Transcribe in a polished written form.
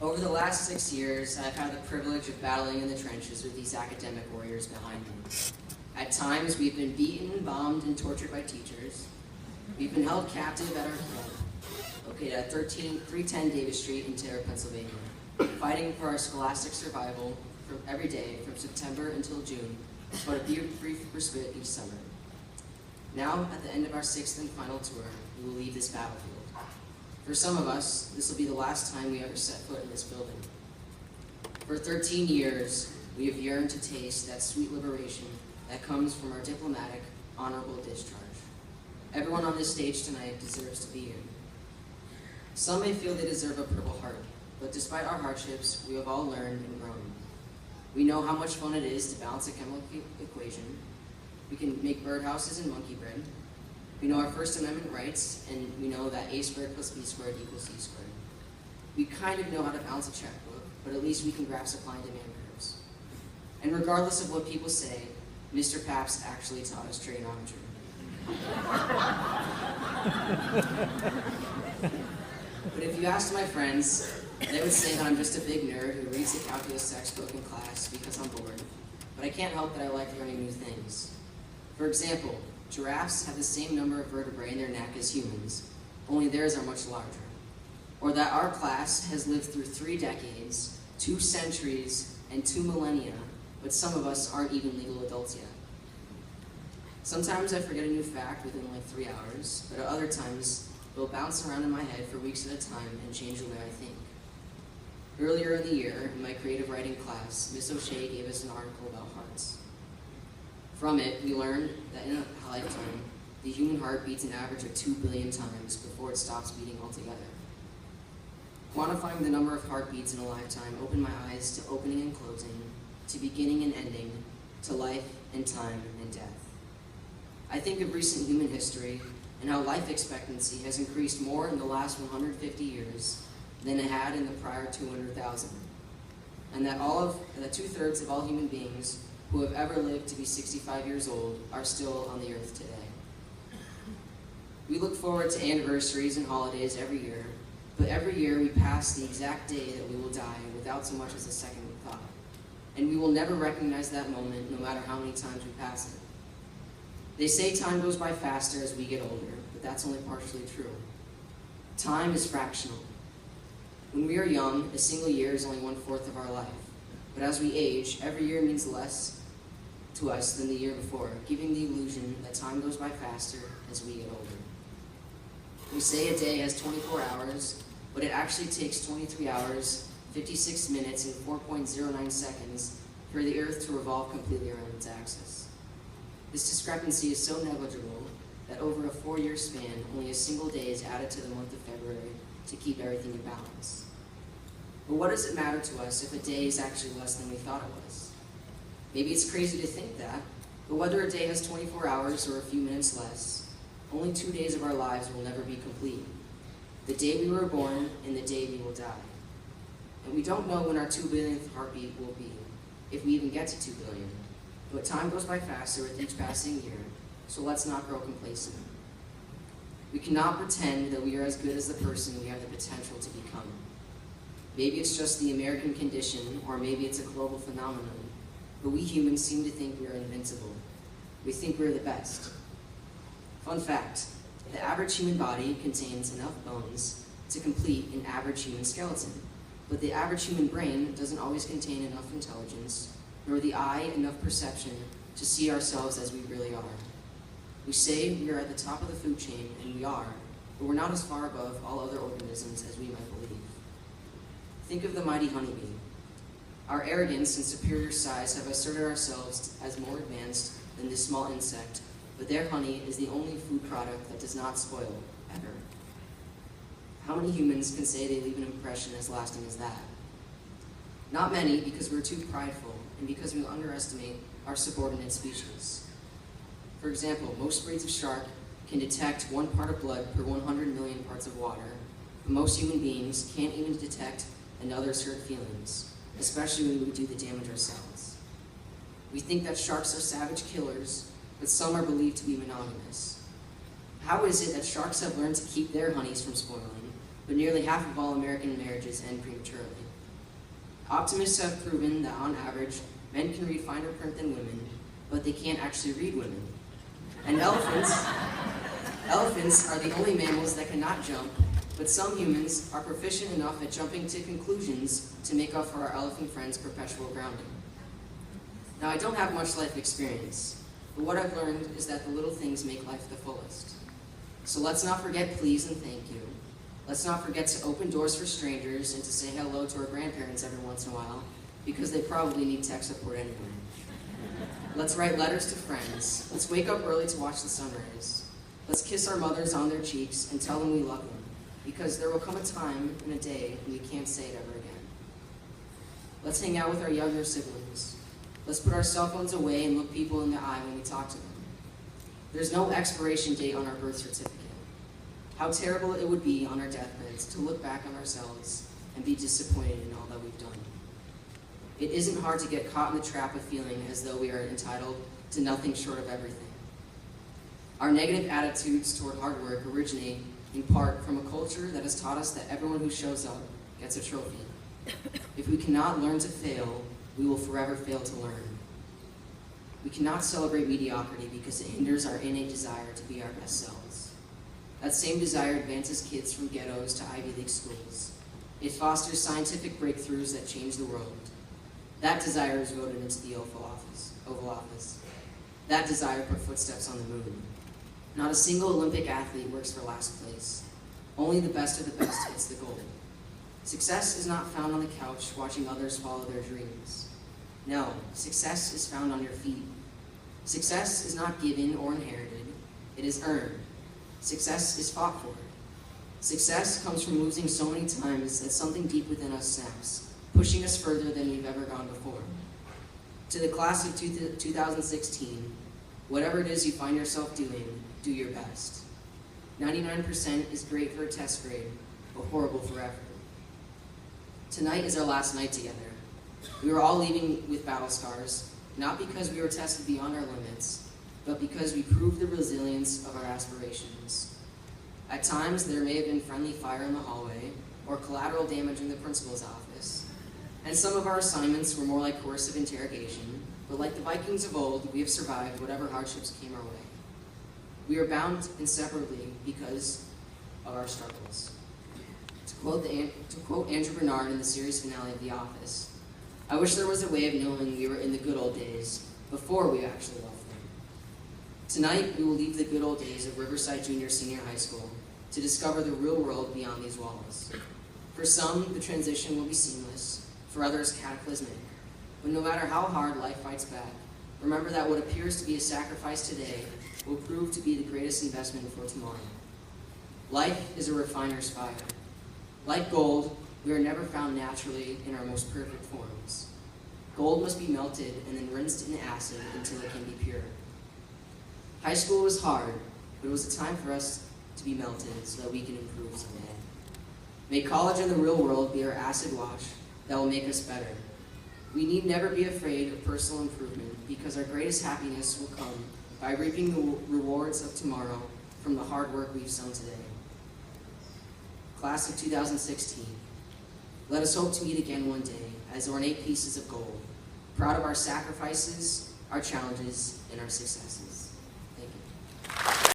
Over the last 6 years, I've had the privilege of battling in the trenches with these academic warriors behind me. At times, we've been beaten, bombed, and tortured by teachers. We've been held captive at our camp, located at 310 Davis Street in Terre, Pennsylvania, fighting for our scholastic survival every day from September until June, but a brief respite each summer. Now, at the end of our 6th and final tour, we will leave this battlefield. For some of us, this will be the last time we ever set foot in this building. For 13 years, we have yearned to taste that sweet liberation that comes from our diplomatic, honorable discharge. Everyone on this stage tonight deserves to be here. Some may feel they deserve a Purple Heart, but despite our hardships, we have all learned and grown. We know how much fun it is to balance a chemical equation. We can make birdhouses and monkey bread. We know our First Amendment rights, and we know that A squared plus B squared equals C squared. We kind of know how to balance a checkbook, but at least we can graph supply and demand curves. And regardless of what people say, Mr. Pabst actually taught us trigonometry. But if you asked my friends, they would say that I'm just a big nerd who reads the calculus textbook in class because I'm bored. But I can't help that I like learning new things. For example, giraffes have the same number of vertebrae in their neck as humans, only theirs are much larger. Or that our class has lived through 3 decades, 2 centuries, and 2 millennia, but some of us aren't even legal adults yet. Sometimes I forget a new fact within like 3 hours, but at other times, it'll bounce around in my head for weeks at a time and change the way I think. Earlier in the year, in my creative writing class, Miss O'Shea gave us an article about hearts. From it, we learned that in a lifetime, the human heart beats an average of 2 billion times before it stops beating altogether. Quantifying the number of heartbeats in a lifetime opened my eyes to opening and closing, to beginning and ending, to life and time and death. I think of recent human history and how life expectancy has increased more in the last 150 years than it had in the prior 200,000, and that 2/3 of all human beings who have ever lived to be 65 years old are still on the earth today. We look forward to anniversaries and holidays every year, but every year we pass the exact day that we will die without so much as a second thought, and we will never recognize that moment no matter how many times we pass it. They say time goes by faster as we get older, but that's only partially true. Time is fractional. When we are young, a single year is only 1/4 of our life. But as we age, every year means less to us than the year before, giving the illusion that time goes by faster as we get older. We say a day has 24 hours, but it actually takes 23 hours, 56 minutes, and 4.09 seconds for the Earth to revolve completely around its axis. This discrepancy is so negligible that over a 4-year span, only a single day is added to the month of February to keep everything in balance. But what does it matter to us if a day is actually less than we thought it was? Maybe it's crazy to think that, but whether a day has 24 hours or a few minutes less, only 2 days of our lives will never be complete. The day we were born and the day we will die. And we don't know when our 2 billionth heartbeat will be, if we even get to 2 billion. But time goes by faster with each passing year, so let's not grow complacent. We cannot pretend that we are as good as the person we have the potential to become. Maybe it's just the American condition, or maybe it's a global phenomenon, but we humans seem to think we are invincible. We think we're the best. Fun fact, the average human body contains enough bones to complete an average human skeleton, but the average human brain doesn't always contain enough intelligence, nor the eye enough perception to see ourselves as we really are. We say we are at the top of the food chain, and we are, but we're not as far above all other organisms as we might believe. Think of the mighty honeybee. Our arrogance and superior size have asserted ourselves as more advanced than this small insect, but their honey is the only food product that does not spoil, ever. How many humans can say they leave an impression as lasting as that? Not many, because we're too prideful, and because we underestimate our subordinate species. For example, most breeds of shark can detect 1 part of blood per 100 million parts of water, but most human beings can't even detect another's hurt feelings, especially when we do the damage ourselves. We think that sharks are savage killers, but some are believed to be monogamous. How is it that sharks have learned to keep their honeys from spoiling, but nearly half of all American marriages end prematurely? Optimists have proven that on average, men can read finer print than women, but they can't actually read women. And elephants are the only mammals that cannot jump, but some humans are proficient enough at jumping to conclusions to make up for our elephant friends' perpetual grounding. Now, I don't have much life experience, but what I've learned is that the little things make life the fullest. So let's not forget please and thank you. Let's not forget to open doors for strangers and to say hello to our grandparents every once in a while, because they probably need tech support anyway. Let's write letters to friends. Let's wake up early to watch the sunrise. Let's kiss our mothers on their cheeks and tell them we love them, because there will come a time and a day when we can't say it ever again. Let's hang out with our younger siblings. Let's put our cell phones away and look people in the eye when we talk to them. There's no expiration date on our birth certificate. How terrible it would be on our deathbeds to look back on ourselves and be disappointed in all that we've done. It isn't hard to get caught in the trap of feeling as though we are entitled to nothing short of everything. Our negative attitudes toward hard work originate in part from a culture that has taught us that everyone who shows up gets a trophy. If we cannot learn to fail, we will forever fail to learn. We cannot celebrate mediocrity because it hinders our innate desire to be our best selves. That same desire advances kids from ghettos to Ivy League schools. It fosters scientific breakthroughs that change the world. That desire is voted into the Oval Office. That desire put footsteps on the moon. Not a single Olympic athlete works for last place. Only the best of the best hits the goal. Success is not found on the couch watching others follow their dreams. No, success is found on your feet. Success is not given or inherited, it is earned. Success is fought for. Success comes from losing so many times that something deep within us snaps, pushing us further than we've ever gone before. To the class of 2016, whatever it is you find yourself doing, do your best. 99% is great for a test grade, but horrible for effort. Tonight is our last night together. We are all leaving with battle scars, not because we were tested beyond our limits, but because we proved the resilience of our aspirations. At times, there may have been friendly fire in the hallway, or collateral damage in the principal's office, and some of our assignments were more like coercive interrogation, but like the Vikings of old, we have survived whatever hardships came our way. We are bound inseparably because of our struggles. To quote Andrew Bernard in the series finale of The Office, I wish there was a way of knowing we were in the good old days before we actually left them. Tonight, we will leave the good old days of Riverside Junior Senior High School to discover the real world beyond these walls. For some, the transition will be seamless, for others cataclysmic. But no matter how hard life fights back, remember that what appears to be a sacrifice today will prove to be the greatest investment for tomorrow. Life is a refiner's fire. Like gold, we are never found naturally in our most perfect forms. Gold must be melted and then rinsed in acid until it can be pure. High school was hard, but it was a time for us to be melted so that we can improve someday. May college and the real world be our acid wash that will make us better. We need never be afraid of personal improvement because our greatest happiness will come by reaping the rewards of tomorrow from the hard work we've sown today. Class of 2016, let us hope to meet again one day as ornate pieces of gold, proud of our sacrifices, our challenges, and our successes.